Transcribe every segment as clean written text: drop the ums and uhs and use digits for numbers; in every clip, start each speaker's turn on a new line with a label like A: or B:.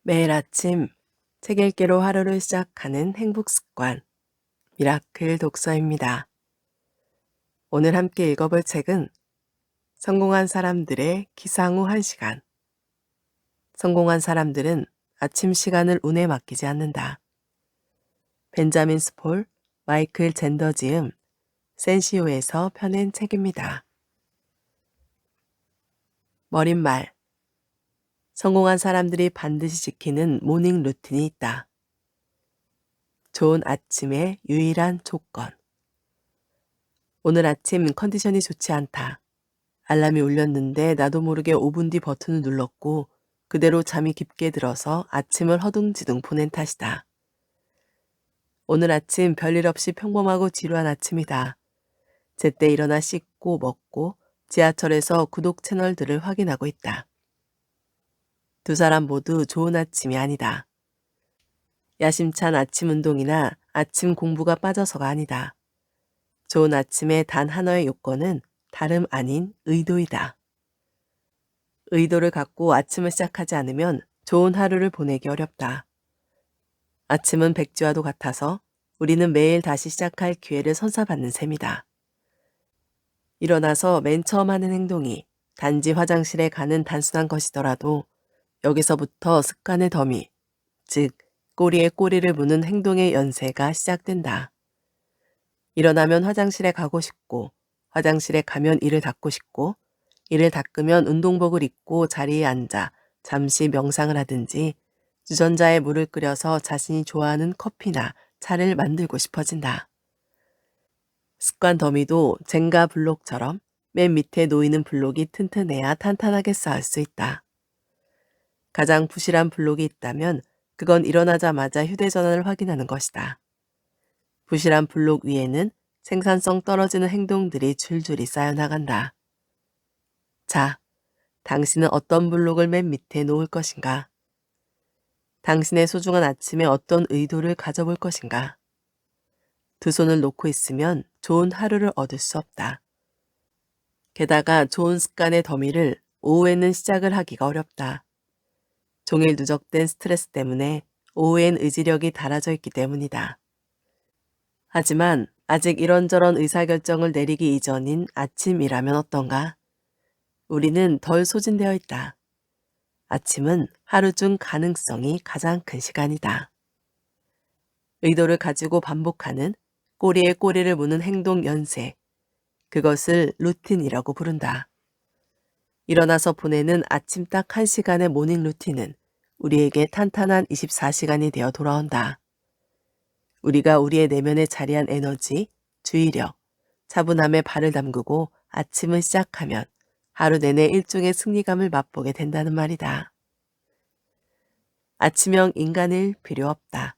A: 매일 아침 책 읽기로 하루를 시작하는 행복 습관, 미라클 독서입니다. 오늘 함께 읽어볼 책은 성공한 사람들의 기상 후 1시간. 성공한 사람들은 아침 시간을 운에 맡기지 않는다. 벤자민 스폴, 마이클 젠더 지음, 센시오에서 펴낸 책입니다. 머릿말. 성공한 사람들이 반드시 지키는 모닝 루틴이 있다. 좋은 아침의 유일한 조건. 오늘 아침 컨디션이 좋지 않다. 알람이 울렸는데 나도 모르게 5분 뒤 버튼을 눌렀고 그대로 잠이 깊게 들어서 아침을 허둥지둥 보낸 탓이다. 오늘 아침 별일 없이 평범하고 지루한 아침이다. 제때 일어나 씻고 먹고 지하철에서 구독 채널들을 확인하고 있다. 두 사람 모두 좋은 아침이 아니다. 야심찬 아침 운동이나 아침 공부가 빠져서가 아니다. 좋은 아침의 단 하나의 요건은 다름 아닌 의도이다. 의도를 갖고 아침을 시작하지 않으면 좋은 하루를 보내기 어렵다. 아침은 백지와도 같아서 우리는 매일 다시 시작할 기회를 선사받는 셈이다. 일어나서 맨 처음 하는 행동이 단지 화장실에 가는 단순한 것이더라도 여기서부터 습관의 더미, 즉 꼬리에 꼬리를 무는 행동의 연쇄가 시작된다. 일어나면 화장실에 가고 싶고, 화장실에 가면 이를 닦고 싶고, 이를 닦으면 운동복을 입고 자리에 앉아 잠시 명상을 하든지 주전자에 물을 끓여서 자신이 좋아하는 커피나 차를 만들고 싶어진다. 습관 더미도 젠가 블록처럼 맨 밑에 놓이는 블록이 튼튼해야 탄탄하게 쌓을 수 있다. 가장 부실한 블록이 있다면 그건 일어나자마자 휴대전화를 확인하는 것이다. 부실한 블록 위에는 생산성 떨어지는 행동들이 줄줄이 쌓여나간다. 자, 당신은 어떤 블록을 맨 밑에 놓을 것인가? 당신의 소중한 아침에 어떤 의도를 가져볼 것인가? 두 손을 놓고 있으면 좋은 하루를 얻을 수 없다. 게다가 좋은 습관의 더미를 오후에는 시작을 하기가 어렵다. 종일 누적된 스트레스 때문에 오후엔 의지력이 닳아져 있기 때문이다. 하지만 아직 이런저런 의사결정을 내리기 이전인 아침이라면 어떤가? 우리는 덜 소진되어 있다. 아침은 하루 중 가능성이 가장 큰 시간이다. 의도를 가지고 반복하는 꼬리에 꼬리를 무는 행동 연쇄, 그것을 루틴이라고 부른다. 일어나서 보내는 아침 딱 1시간의 모닝 루틴은 우리에게 탄탄한 24시간이 되어 돌아온다. 우리가 우리의 내면에 자리한 에너지, 주의력, 차분함에 발을 담그고 아침을 시작하면 하루 내내 일종의 승리감을 맛보게 된다는 말이다. 아침형 인간일 필요 없다.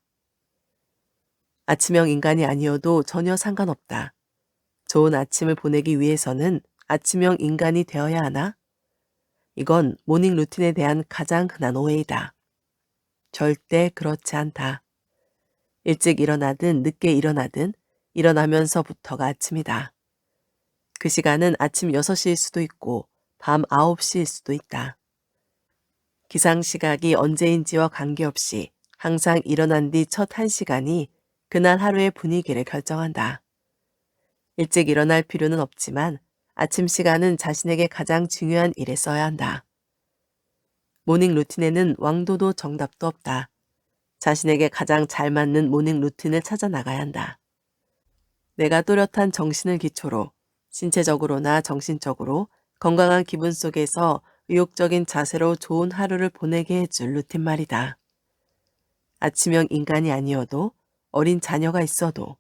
A: 아침형 인간이 아니어도 전혀 상관없다. 좋은 아침을 보내기 위해서는 아침형 인간이 되어야 하나? 이건 모닝 루틴에 대한 가장 흔한 오해이다. 절대 그렇지 않다. 일찍 일어나든 늦게 일어나든 일어나면서부터가 아침이다. 그 시간은 아침 6시일 수도 있고 밤 9시일 수도 있다. 기상시각이 언제인지와 관계없이 항상 일어난 뒤 첫 1시간이 그날 하루의 분위기를 결정한다. 일찍 일어날 필요는 없지만 아침 시간은 자신에게 가장 중요한 일에 써야 한다. 모닝 루틴에는 왕도도 정답도 없다. 자신에게 가장 잘 맞는 모닝 루틴을 찾아 나가야 한다. 내가 또렷한 정신을 기초로 신체적으로나 정신적으로 건강한 기분 속에서 의욕적인 자세로 좋은 하루를 보내게 해줄 루틴 말이다. 아침형 인간이 아니어도 어린 자녀가 있어도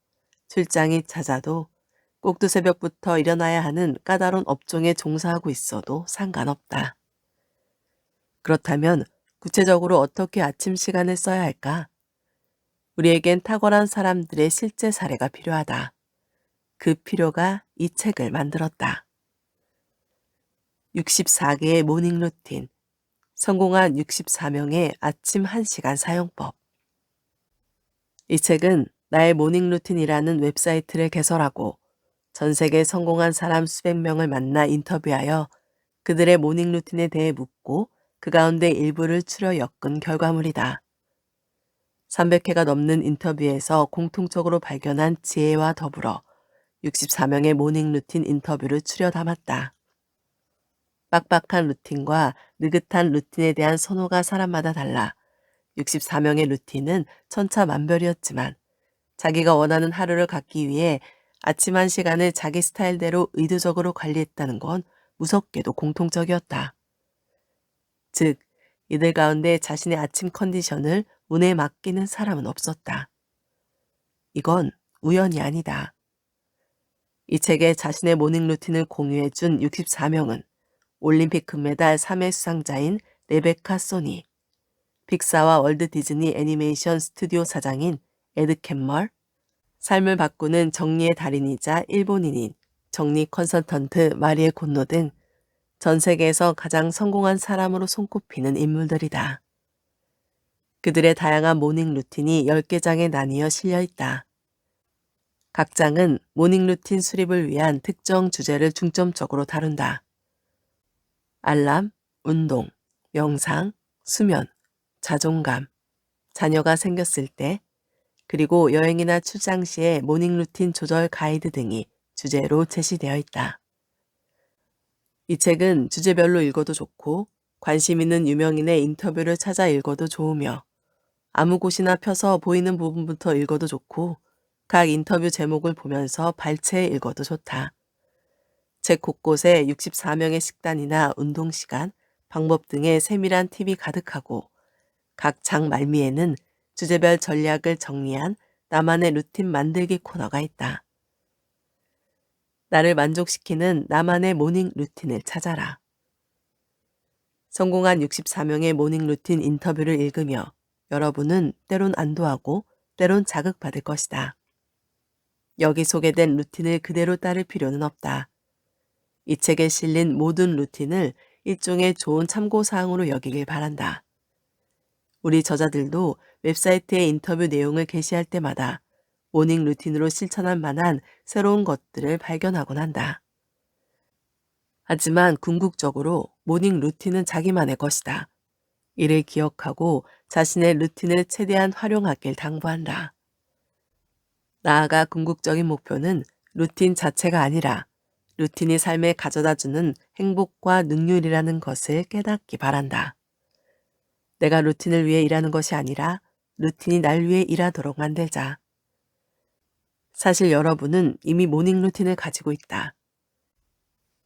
A: 출장이 잦아도 꼭두 새벽부터 일어나야 하는 까다로운 업종에 종사하고 있어도 상관없다. 그렇다면 구체적으로 어떻게 아침 시간을 써야 할까? 우리에겐 탁월한 사람들의 실제 사례가 필요하다. 그 필요가 이 책을 만들었다. 64개의 모닝 루틴, 성공한 64명의 아침 1시간 사용법. 이 책은 나의 모닝 루틴이라는 웹사이트를 개설하고 전 세계 성공한 사람 수백 명을 만나 인터뷰하여 그들의 모닝 루틴에 대해 묻고 그 가운데 일부를 추려 엮은 결과물이다. 300회가 넘는 인터뷰에서 공통적으로 발견한 지혜와 더불어 64명의 모닝 루틴 인터뷰를 추려 담았다. 빡빡한 루틴과 느긋한 루틴에 대한 선호가 사람마다 달라 64명의 루틴은 천차만별이었지만 자기가 원하는 하루를 갖기 위해 아침 1시간을 자기 스타일대로 의도적으로 관리했다는 건 무섭게도 공통적이었다. 즉, 이들 가운데 자신의 아침 컨디션을 운에 맡기는 사람은 없었다. 이건 우연이 아니다. 이 책에 자신의 모닝 루틴을 공유해준 64명은 올림픽 금메달 3회 수상자인 레베카 소니, 픽사와 월드 디즈니 애니메이션 스튜디오 사장인 에드 캔멀, 삶을 바꾸는 정리의 달인이자 일본인인 정리 컨설턴트 마리에 곤노 등 전 세계에서 가장 성공한 사람으로 손꼽히는 인물들이다. 그들의 다양한 모닝 루틴이 10개 장에 나뉘어 실려 있다. 각 장은 모닝 루틴 수립을 위한 특정 주제를 중점적으로 다룬다. 알람, 운동, 명상, 수면, 자존감, 자녀가 생겼을 때, 그리고 여행이나 출장 시의 모닝 루틴 조절 가이드 등이 주제로 제시되어 있다. 이 책은 주제별로 읽어도 좋고 관심 있는 유명인의 인터뷰를 찾아 읽어도 좋으며 아무 곳이나 펴서 보이는 부분부터 읽어도 좋고 각 인터뷰 제목을 보면서 발췌해 읽어도 좋다. 책 곳곳에 64명의 식단이나 운동 시간, 방법 등의 세밀한 팁이 가득하고 각 장 말미에는 주제별 전략을 정리한 나만의 루틴 만들기 코너가 있다. 나를 만족시키는 나만의 모닝 루틴을 찾아라. 성공한 64명의 모닝 루틴 인터뷰를 읽으며 여러분은 때론 안도하고 때론 자극받을 것이다. 여기 소개된 루틴을 그대로 따를 필요는 없다. 이 책에 실린 모든 루틴을 일종의 좋은 참고사항으로 여기길 바란다. 우리 저자들도 웹사이트에 인터뷰 내용을 게시할 때마다 모닝 루틴으로 실천할 만한 새로운 것들을 발견하곤 한다. 하지만 궁극적으로 모닝 루틴은 자기만의 것이다. 이를 기억하고 자신의 루틴을 최대한 활용하길 당부한다. 나아가 궁극적인 목표는 루틴 자체가 아니라 루틴이 삶에 가져다주는 행복과 능률이라는 것을 깨닫기 바란다. 내가 루틴을 위해 일하는 것이 아니라 루틴이 날 위해 일하도록 만들자. 사실 여러분은 이미 모닝 루틴을 가지고 있다.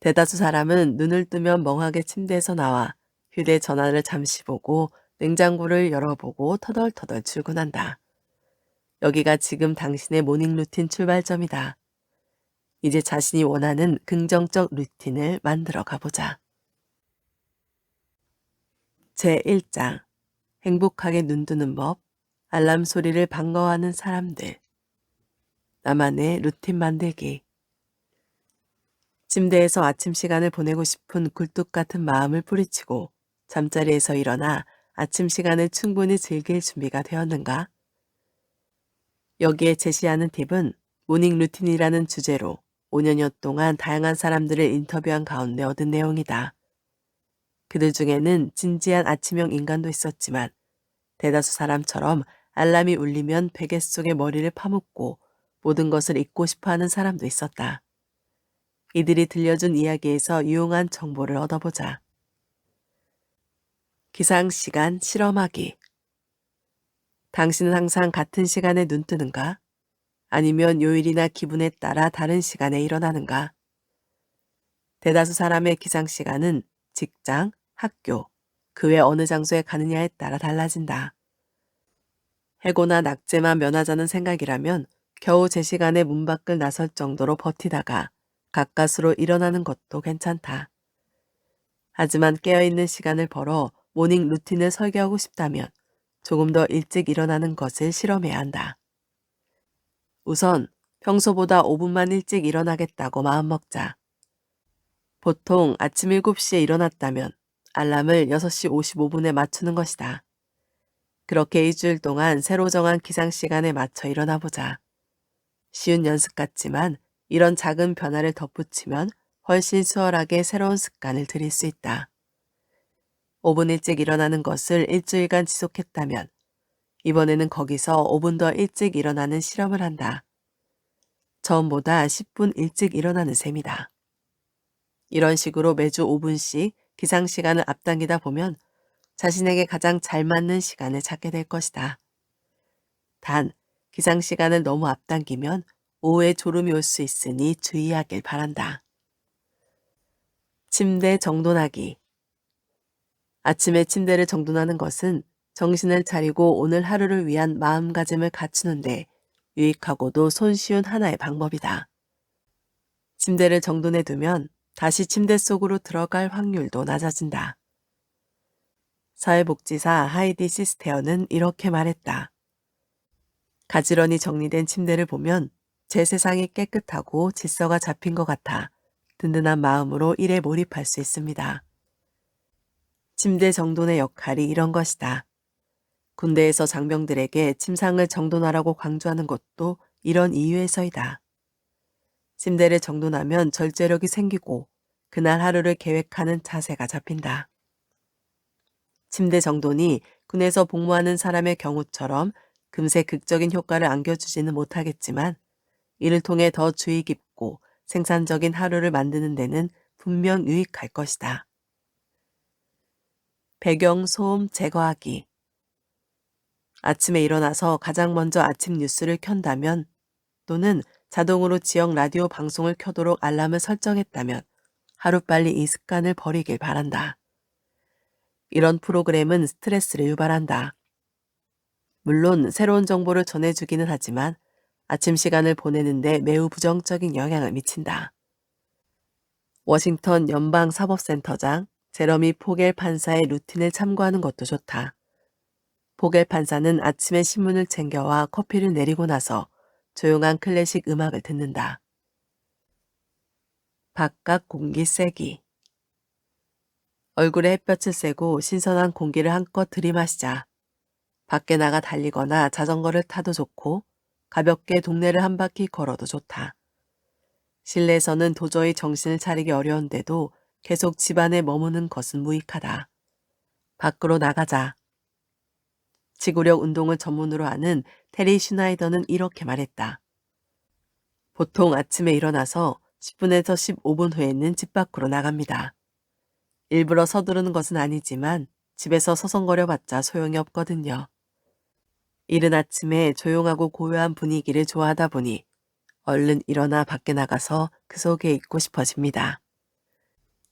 A: 대다수 사람은 눈을 뜨면 멍하게 침대에서 나와 휴대전화를 잠시 보고 냉장고를 열어보고 터덜터덜 출근한다. 여기가 지금 당신의 모닝 루틴 출발점이다. 이제 자신이 원하는 긍정적 루틴을 만들어 가보자. 제1장 행복하게 눈뜨는 법, 알람 소리를 반가워하는 사람들. 나만의 루틴 만들기. 침대에서 아침 시간을 보내고 싶은 굴뚝 같은 마음을 뿌리치고 잠자리에서 일어나 아침 시간을 충분히 즐길 준비가 되었는가? 여기에 제시하는 팁은 모닝 루틴이라는 주제로 5년여 동안 다양한 사람들을 인터뷰한 가운데 얻은 내용이다. 그들 중에는 진지한 아침형 인간도 있었지만 대다수 사람처럼 알람이 울리면 베개 속에 머리를 파묻고 모든 것을 잊고 싶어하는 사람도 있었다. 이들이 들려준 이야기에서 유용한 정보를 얻어보자. 기상시간 실험하기. 당신은 항상 같은 시간에 눈 뜨는가? 아니면 요일이나 기분에 따라 다른 시간에 일어나는가? 대다수 사람의 기상시간은 직장, 학교, 그 외 어느 장소에 가느냐에 따라 달라진다. 해고나 낙제만 면하자는 생각이라면 겨우 제 시간에 문 밖을 나설 정도로 버티다가 가까스로 일어나는 것도 괜찮다. 하지만 깨어있는 시간을 벌어 모닝 루틴을 설계하고 싶다면 조금 더 일찍 일어나는 것을 실험해야 한다. 우선 평소보다 5분만 일찍 일어나겠다고 마음먹자. 보통 아침 7시에 일어났다면 알람을 6시 55분에 맞추는 것이다. 그렇게 일주일 동안 새로 정한 기상시간에 맞춰 일어나보자. 쉬운 연습 같지만 이런 작은 변화를 덧붙이면 훨씬 수월하게 새로운 습관을 들일 수 있다. 5분 일찍 일어나는 것을 일주일간 지속했다면 이번에는 거기서 5분 더 일찍 일어나는 실험을 한다. 처음보다 10분 일찍 일어나는 셈이다. 이런 식으로 매주 5분씩 기상 시간을 앞당기다 보면 자신에게 가장 잘 맞는 시간을 찾게 될 것이다. 단, 기상 시간을 너무 앞당기면 오후에 졸음이 올 수 있으니 주의하길 바란다. 침대 정돈하기. 아침에 침대를 정돈하는 것은 정신을 차리고 오늘 하루를 위한 마음가짐을 갖추는데 유익하고도 손쉬운 하나의 방법이다. 침대를 정돈해 두면 다시 침대 속으로 들어갈 확률도 낮아진다. 사회복지사 하이디 시스테어는 이렇게 말했다. 가지런히 정리된 침대를 보면 제 세상이 깨끗하고 질서가 잡힌 것 같아 든든한 마음으로 일에 몰입할 수 있습니다. 침대 정돈의 역할이 이런 것이다. 군대에서 장병들에게 침상을 정돈하라고 강조하는 것도 이런 이유에서이다. 침대를 정돈하면 절제력이 생기고 그날 하루를 계획하는 자세가 잡힌다. 침대 정돈이 군에서 복무하는 사람의 경우처럼 금세 극적인 효과를 안겨주지는 못하겠지만 이를 통해 더 주의 깊고 생산적인 하루를 만드는 데는 분명 유익할 것이다. 배경 소음 제거하기. 아침에 일어나서 가장 먼저 아침 뉴스를 켠다면 또는 자동으로 지역 라디오 방송을 켜도록 알람을 설정했다면 하루빨리 이 습관을 버리길 바란다. 이런 프로그램은 스트레스를 유발한다. 물론 새로운 정보를 전해주기는 하지만 아침 시간을 보내는데 매우 부정적인 영향을 미친다. 워싱턴 연방사법센터장 제러미 포겔 판사의 루틴을 참고하는 것도 좋다. 포겔 판사는 아침에 신문을 챙겨와 커피를 내리고 나서 조용한 클래식 음악을 듣는다. 바깥 공기 쐬기. 얼굴에 햇볕을 쐬고 신선한 공기를 한껏 들이마시자. 밖에 나가 달리거나 자전거를 타도 좋고 가볍게 동네를 한 바퀴 걸어도 좋다. 실내에서는 도저히 정신을 차리기 어려운데도 계속 집 안에 머무는 것은 무익하다. 밖으로 나가자. 지구력 운동을 전문으로 하는 테리 슈나이더는 이렇게 말했다. 보통 아침에 일어나서 10분에서 15분 후에는 집 밖으로 나갑니다. 일부러 서두르는 것은 아니지만 집에서 서성거려봤자 소용이 없거든요. 이른 아침에 조용하고 고요한 분위기를 좋아하다 보니 얼른 일어나 밖에 나가서 그 속에 있고 싶어집니다.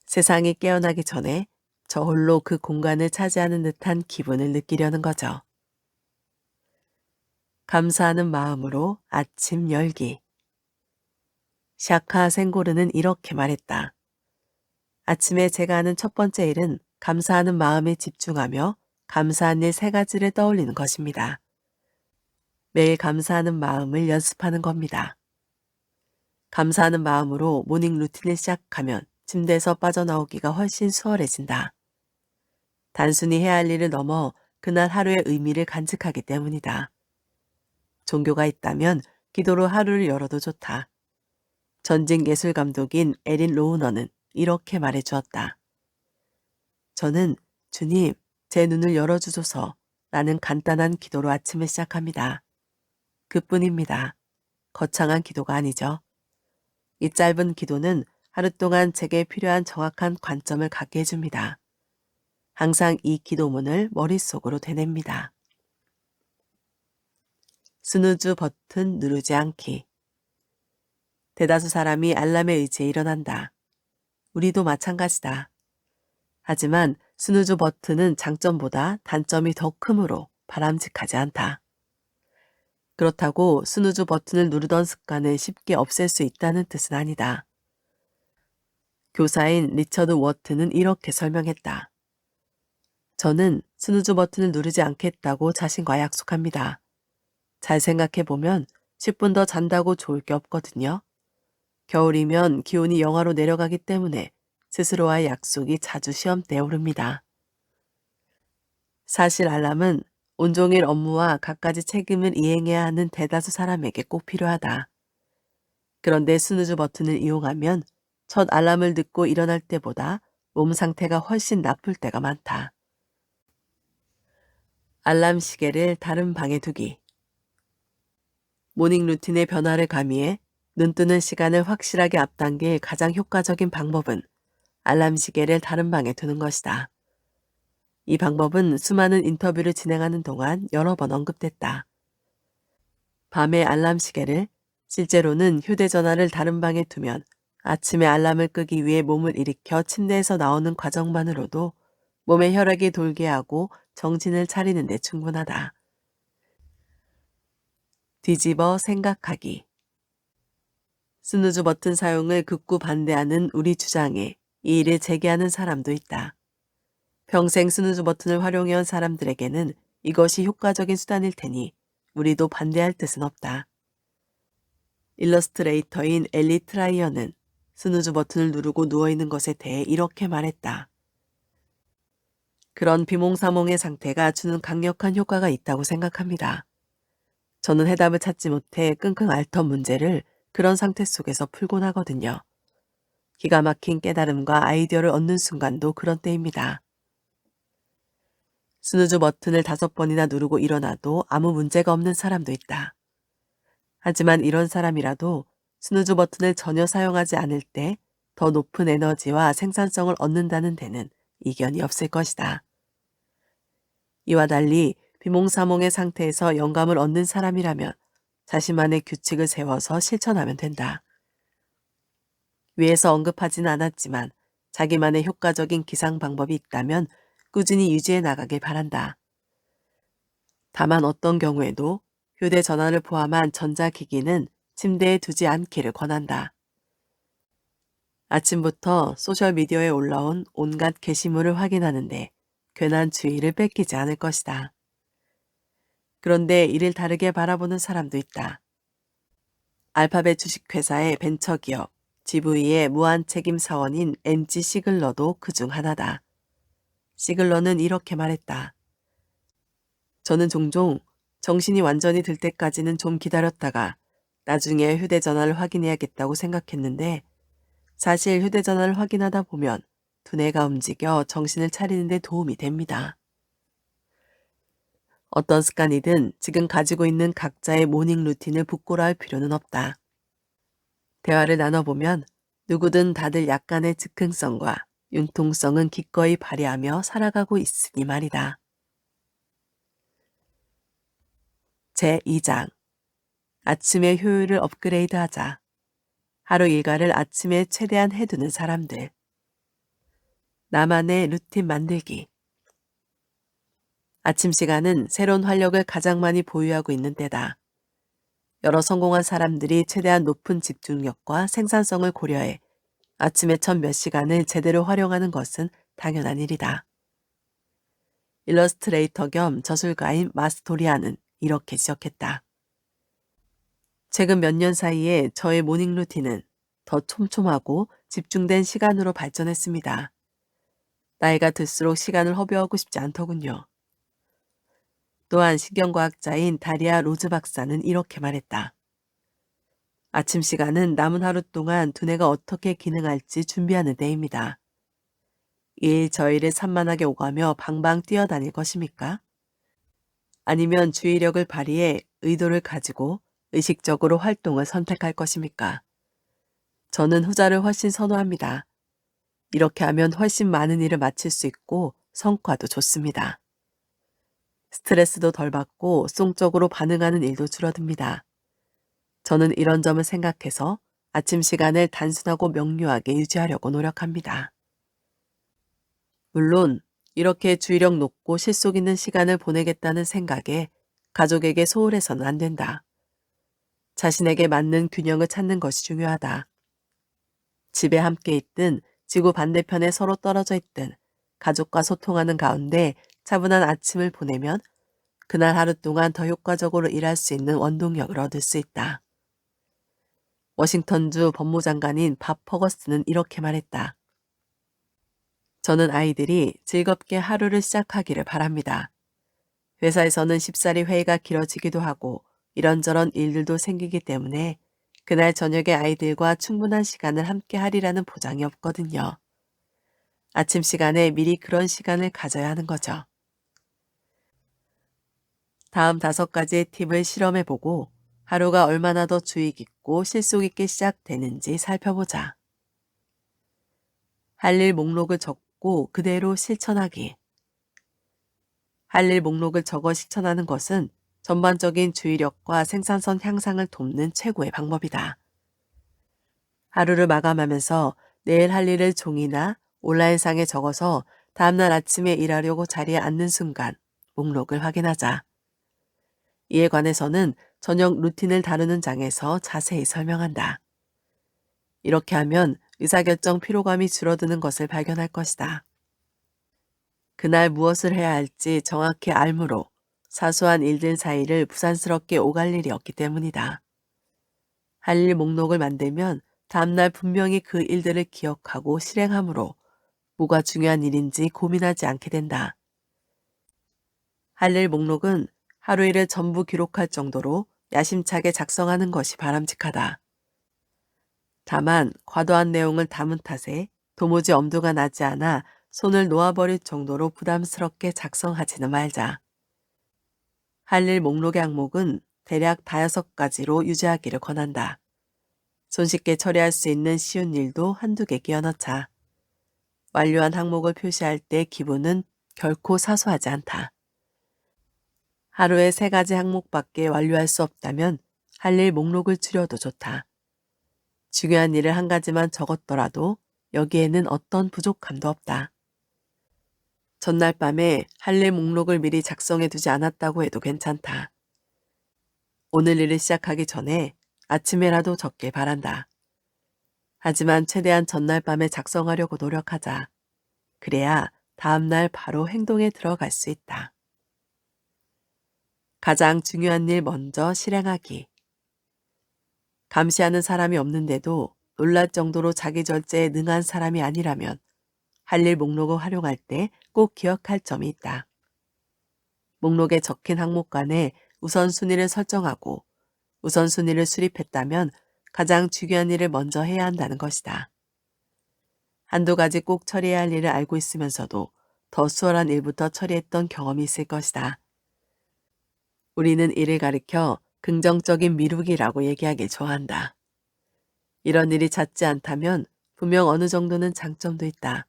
A: 세상이 깨어나기 전에 저 홀로 그 공간을 차지하는 듯한 기분을 느끼려는 거죠. 감사하는 마음으로 아침 열기. 샤카 생고르는 이렇게 말했다. 아침에 제가 하는 첫 번째 일은 감사하는 마음에 집중하며 감사한 일 3가지를 떠올리는 것입니다. 매일 감사하는 마음을 연습하는 겁니다. 감사하는 마음으로 모닝 루틴을 시작하면 침대에서 빠져나오기가 훨씬 수월해진다. 단순히 해야 할 일을 넘어 그날 하루의 의미를 간직하기 때문이다. 종교가 있다면 기도로 하루를 열어도 좋다. 전직 예술 감독인 에린 로우너는 이렇게 말해 주었다. 저는 주님, 제 눈을 열어주소서 라는 간단한 기도로 아침을 시작합니다. 그뿐입니다. 거창한 기도가 아니죠. 이 짧은 기도는 하루 동안 제게 필요한 정확한 관점을 갖게 해줍니다. 항상 이 기도문을 머릿속으로 되냅니다. 스누즈 버튼 누르지 않기. 대다수 사람이 알람에 의지해 일어난다. 우리도 마찬가지다. 하지만 스누즈 버튼은 장점보다 단점이 더 크므로 바람직하지 않다. 그렇다고 스누즈 버튼을 누르던 습관을 쉽게 없앨 수 있다는 뜻은 아니다. 교사인 리처드 워트는 이렇게 설명했다. 저는 스누즈 버튼을 누르지 않겠다고 자신과 약속합니다. 잘 생각해보면 10분 더 잔다고 좋을 게 없거든요. 겨울이면 기온이 영하로 내려가기 때문에 스스로와의 약속이 자주 시험대에 오릅니다. 사실 알람은 온종일 업무와 갖가지 책임을 이행해야 하는 대다수 사람에게 꼭 필요하다. 그런데 스누즈 버튼을 이용하면 첫 알람을 듣고 일어날 때보다 몸 상태가 훨씬 나쁠 때가 많다. 알람 시계를 다른 방에 두기. 모닝 루틴의 변화를 가미해 눈 뜨는 시간을 확실하게 앞당길 가장 효과적인 방법은 알람 시계를 다른 방에 두는 것이다. 이 방법은 수많은 인터뷰를 진행하는 동안 여러 번 언급됐다. 밤에 알람 시계를, 실제로는 휴대전화를 다른 방에 두면 아침에 알람을 끄기 위해 몸을 일으켜 침대에서 나오는 과정만으로도 몸의 혈액이 돌게 하고 정신을 차리는 데 충분하다. 뒤집어 생각하기. 스누즈 버튼 사용을 극구 반대하는 우리 주장에 이의를 제기하는 사람도 있다. 평생 스누즈 버튼을 활용해온 사람들에게는 이것이 효과적인 수단일 테니 우리도 반대할 뜻은 없다. 일러스트레이터인 엘리 트라이어는 스누즈 버튼을 누르고 누워있는 것에 대해 이렇게 말했다. 그런 비몽사몽의 상태가 주는 강력한 효과가 있다고 생각합니다. 저는 해답을 찾지 못해 끙끙 앓던 문제를 그런 상태 속에서 풀곤 하거든요. 기가 막힌 깨달음과 아이디어를 얻는 순간도 그런 때입니다. 스누즈 버튼을 5번이나 누르고 일어나도 아무 문제가 없는 사람도 있다. 하지만 이런 사람이라도 스누즈 버튼을 전혀 사용하지 않을 때 더 높은 에너지와 생산성을 얻는다는 데는 이견이 없을 것이다. 이와 달리 비몽사몽의 상태에서 영감을 얻는 사람이라면 자신만의 규칙을 세워서 실천하면 된다. 위에서 언급하진 않았지만 자기만의 효과적인 기상 방법이 있다면 꾸준히 유지해 나가길 바란다. 다만 어떤 경우에도 휴대전화를 포함한 전자기기는 침대에 두지 않기를 권한다. 아침부터 소셜미디어에 올라온 온갖 게시물을 확인하는데 괜한 주의를 뺏기지 않을 것이다. 그런데 이를 다르게 바라보는 사람도 있다. 알파벳 주식회사의 벤처기업 GV의 무한책임 사원인 MG 시글러도 그중 하나다. 시글러는 이렇게 말했다. 저는 종종 정신이 완전히 들 때까지는 좀 기다렸다가 나중에 휴대전화를 확인해야겠다고 생각했는데 사실 휴대전화를 확인하다 보면 두뇌가 움직여 정신을 차리는 데 도움이 됩니다. 어떤 습관이든 지금 가지고 있는 각자의 모닝 루틴을 부끄러워할 필요는 없다. 대화를 나눠보면 누구든 다들 약간의 즉흥성과 융통성은 기꺼이 발휘하며 살아가고 있으니 말이다. 제2장 아침의 효율을 업그레이드하자. 하루 일과를 아침에 최대한 해두는 사람들. 나만의 루틴 만들기. 아침 시간은 새로운 활력을 가장 많이 보유하고 있는 때다. 여러 성공한 사람들이 최대한 높은 집중력과 생산성을 고려해 아침의 첫 몇 시간을 제대로 활용하는 것은 당연한 일이다. 일러스트레이터 겸 저술가인 마스토리아는 이렇게 지적했다. 최근 몇 년 사이에 저의 모닝 루틴은 더 촘촘하고 집중된 시간으로 발전했습니다. 나이가 들수록 시간을 허비하고 싶지 않더군요. 또한 신경과학자인 다리아 로즈 박사는 이렇게 말했다. 아침 시간은 남은 하루 동안 두뇌가 어떻게 기능할지 준비하는 때입니다. 일 저일을 산만하게 오가며 방방 뛰어다닐 것입니까? 아니면 주의력을 발휘해 의도를 가지고 의식적으로 활동을 선택할 것입니까? 저는 후자를 훨씬 선호합니다. 이렇게 하면 훨씬 많은 일을 마칠 수 있고 성과도 좋습니다. 스트레스도 덜 받고 송적으로 반응하는 일도 줄어듭니다. 저는 이런 점을 생각해서 아침 시간을 단순하고 명료하게 유지하려고 노력합니다. 물론 이렇게 주의력 높고 실속 있는 시간을 보내겠다는 생각에 가족에게 소홀해서는 안 된다. 자신에게 맞는 균형을 찾는 것이 중요하다. 집에 함께 있든 지구 반대편에 서로 떨어져 있든 가족과 소통하는 가운데 차분한 아침을 보내면 그날 하루 동안 더 효과적으로 일할 수 있는 원동력을 얻을 수 있다. 워싱턴주 법무장관인 밥 퍼거스는 이렇게 말했다. 저는 아이들이 즐겁게 하루를 시작하기를 바랍니다. 회사에서는 쉽사리 회의가 길어지기도 하고 이런저런 일들도 생기기 때문에 그날 저녁에 아이들과 충분한 시간을 함께 하리라는 보장이 없거든요. 아침 시간에 미리 그런 시간을 가져야 하는 거죠. 다음 5가지의 팁을 실험해보고 하루가 얼마나 더 주의 깊고 실속 있게 시작되는지 살펴보자. 할 일 목록을 적고 그대로 실천하기. 할 일 목록을 적어 실천하는 것은 전반적인 주의력과 생산성 향상을 돕는 최고의 방법이다. 하루를 마감하면서 내일 할 일을 종이나 온라인상에 적어서 다음날 아침에 일하려고 자리에 앉는 순간 목록을 확인하자. 이에 관해서는 저녁 루틴을 다루는 장에서 자세히 설명한다. 이렇게 하면 의사결정 피로감이 줄어드는 것을 발견할 것이다. 그날 무엇을 해야 할지 정확히 알므로 사소한 일들 사이를 부산스럽게 오갈 일이 없기 때문이다. 할 일 목록을 만들면 다음날 분명히 그 일들을 기억하고 실행하므로 뭐가 중요한 일인지 고민하지 않게 된다. 할 일 목록은 하루 일을 전부 기록할 정도로 야심차게 작성하는 것이 바람직하다. 다만 과도한 내용을 담은 탓에 도무지 엄두가 나지 않아 손을 놓아버릴 정도로 부담스럽게 작성하지는 말자. 할 일 목록의 항목은 대략 5가지로 유지하기를 권한다. 손쉽게 처리할 수 있는 쉬운 일도 한두 개 끼워 넣자. 완료한 항목을 표시할 때 기분은 결코 사소하지 않다. 하루에 3가지 항목밖에 완료할 수 없다면 할 일 목록을 줄여도 좋다. 중요한 일을 한 가지만 적었더라도 여기에는 어떤 부족함도 없다. 전날 밤에 할 일 목록을 미리 작성해 두지 않았다고 해도 괜찮다. 오늘 일을 시작하기 전에 아침에라도 적길 바란다. 하지만 최대한 전날 밤에 작성하려고 노력하자. 그래야 다음날 바로 행동에 들어갈 수 있다. 가장 중요한 일 먼저 실행하기. 감시하는 사람이 없는데도 놀랄 정도로 자기 절제에 능한 사람이 아니라면 할 일 목록을 활용할 때 꼭 기억할 점이 있다. 목록에 적힌 항목 간에 우선순위를 설정하고 우선순위를 수립했다면 가장 중요한 일을 먼저 해야 한다는 것이다. 한두 가지 꼭 처리해야 할 일을 알고 있으면서도 더 수월한 일부터 처리했던 경험이 있을 것이다. 우리는 이를 가리켜 긍정적인 미루기라고 얘기하길 좋아한다. 이런 일이 잦지 않다면 분명 어느 정도는 장점도 있다.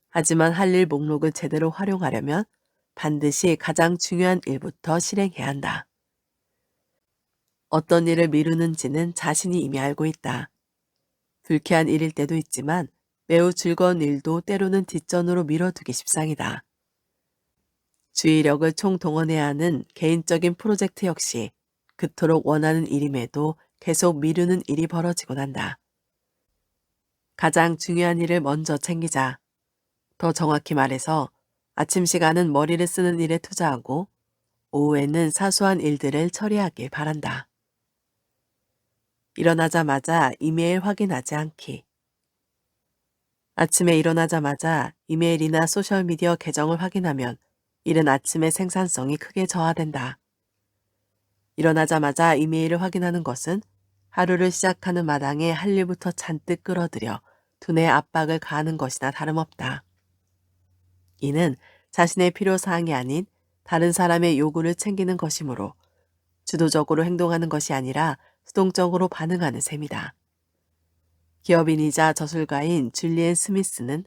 A: 하지만 할 일 목록을 제대로 활용하려면 반드시 가장 중요한 일부터 실행해야 한다. 어떤 일을 미루는지는 자신이 이미 알고 있다. 불쾌한 일일 때도 있지만 매우 즐거운 일도 때로는 뒷전으로 미뤄두기 십상이다. 주의력을 총동원해야 하는 개인적인 프로젝트 역시 그토록 원하는 일임에도 계속 미루는 일이 벌어지곤 한다. 가장 중요한 일을 먼저 챙기자. 더 정확히 말해서 아침 시간은 머리를 쓰는 일에 투자하고 오후에는 사소한 일들을 처리하길 바란다. 일어나자마자 이메일 확인하지 않기. 아침에 일어나자마자 이메일이나 소셜미디어 계정을 확인하면 이른 아침의 생산성이 크게 저하된다. 일어나자마자 이메일을 확인하는 것은 하루를 시작하는 마당에 할 일부터 잔뜩 끌어들여 두뇌에 압박을 가하는 것이나 다름없다. 이는 자신의 필요사항이 아닌 다른 사람의 요구를 챙기는 것이므로 주도적으로 행동하는 것이 아니라 수동적으로 반응하는 셈이다. 기업인이자 저술가인 줄리엔 스미스는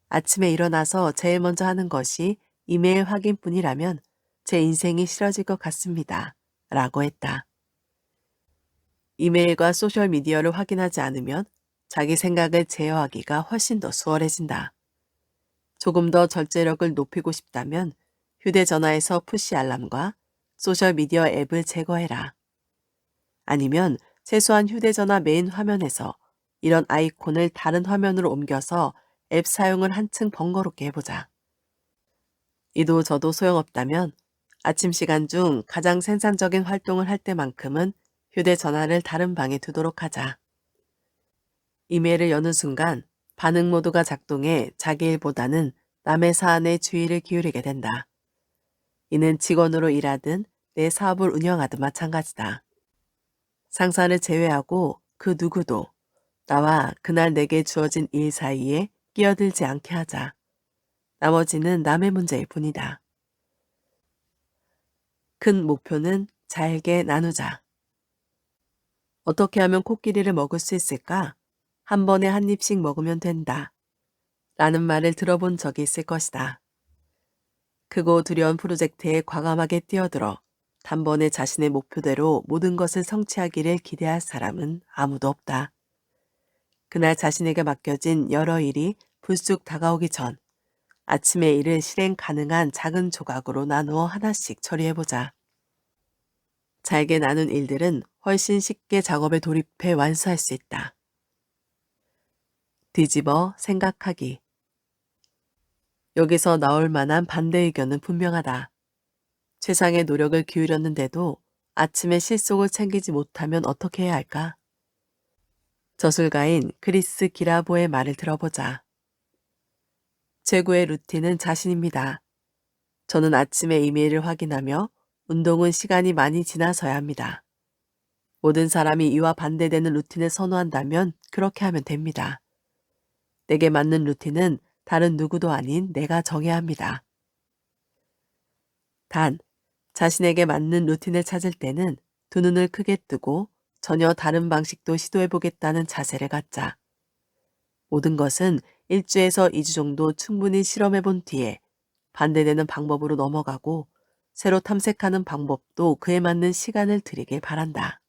A: 아침에 일어나서 제일 먼저 하는 것이 이메일 확인뿐이라면 제 인생이 싫어질 것 같습니다. 라고 했다. 이메일과 소셜미디어를 확인하지 않으면 자기 생각을 제어하기가 훨씬 더 수월해진다. 조금 더 절제력을 높이고 싶다면 휴대전화에서 푸시 알람과 소셜미디어 앱을 제거해라. 아니면 최소한 휴대전화 메인 화면에서 이런 아이콘을 다른 화면으로 옮겨서 앱 사용을 한층 번거롭게 해보자. 이도 저도 소용없다면 아침 시간 중 가장 생산적인 활동을 할 때만큼은 휴대전화를 다른 방에 두도록 하자. 이메일을 여는 순간 반응 모드가 작동해 자기 일보다는 남의 사안에 주의를 기울이게 된다. 이는 직원으로 일하든 내 사업을 운영하든 마찬가지다. 상사를 제외하고 그 누구도 나와 그날 내게 주어진 일 사이에 끼어들지 않게 하자. 나머지는 남의 문제일 뿐이다. 큰 목표는 잘게 나누자. 어떻게 하면 코끼리를 먹을 수 있을까? 한 번에 한 입씩 먹으면 된다. 라는 말을 들어본 적이 있을 것이다. 크고 두려운 프로젝트에 과감하게 뛰어들어 단번에 자신의 목표대로 모든 것을 성취하기를 기대할 사람은 아무도 없다. 그날 자신에게 맡겨진 여러 일이 불쑥 다가오기 전 아침의 일을 실행 가능한 작은 조각으로 나누어 하나씩 처리해보자. 잘게 나눈 일들은 훨씬 쉽게 작업에 돌입해 완수할 수 있다. 뒤집어 생각하기. 여기서 나올 만한 반대 의견은 분명하다. 최상의 노력을 기울였는데도 아침에 실속을 챙기지 못하면 어떻게 해야 할까? 저술가인 크리스 기라보의 말을 들어보자. 최고의 루틴은 자신입니다. 저는 아침에 이메일을 확인하며 운동은 시간이 많이 지나서야 합니다. 모든 사람이 이와 반대되는 루틴을 선호한다면 그렇게 하면 됩니다. 내게 맞는 루틴은 다른 누구도 아닌 내가 정해야 합니다. 단, 자신에게 맞는 루틴을 찾을 때는 두 눈을 크게 뜨고 전혀 다른 방식도 시도해보겠다는 자세를 갖자. 모든 것은 1주에서 2주 정도 충분히 실험해본 뒤에 반대되는 방법으로 넘어가고 새로 탐색하는 방법도 그에 맞는 시간을 들이길 바란다.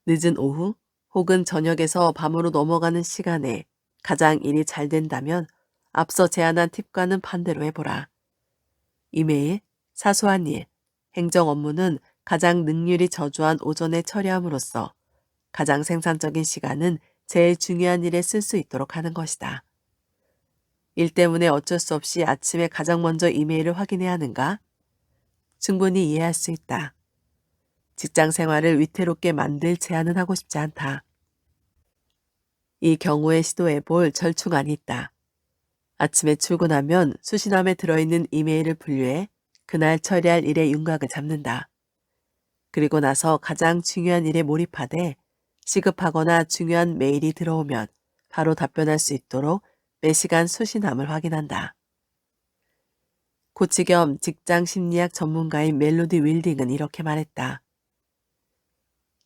A: 늦은 오후 혹은 저녁에서 밤으로 넘어가는 시간에 가장 일이 잘 된다면 앞서 제안한 팁과는 반대로 해보라. 이메일, 사소한 일, 행정 업무는 가장 능률이 저조한 오전에 처리함으로써 가장 생산적인 시간은 제일 중요한 일에 쓸 수 있도록 하는 것이다. 일 때문에 어쩔 수 없이 아침에 가장 먼저 이메일을 확인해야 하는가? 충분히 이해할 수 있다. 직장 생활을 위태롭게 만들 제안은 하고 싶지 않다. 이 경우에 시도해 볼 절충안이 있다. 아침에 출근하면 수신함에 들어있는 이메일을 분류해 그날 처리할 일의 윤곽을 잡는다. 그리고 나서 가장 중요한 일에 몰입하되 시급하거나 중요한 메일이 들어오면 바로 답변할 수 있도록 매 시간 수신함을 확인한다. 코치 겸 직장 심리학 전문가인 멜로디 윌딩은 이렇게 말했다.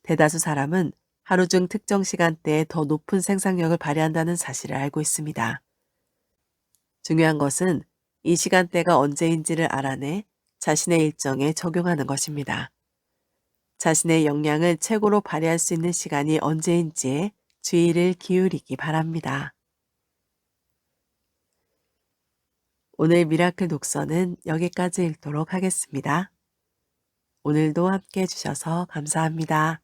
A: 대다수 사람은 하루 중 특정 시간대에 더 높은 생산력을 발휘한다는 사실을 알고 있습니다. 중요한 것은 이 시간대가 언제인지를 알아내 자신의 일정에 적용하는 것입니다. 자신의 역량을 최고로 발휘할 수 있는 시간이 언제인지에 주의를 기울이기 바랍니다. 오늘 미라클 독서는 여기까지 읽도록 하겠습니다. 오늘도 함께 해주셔서 감사합니다.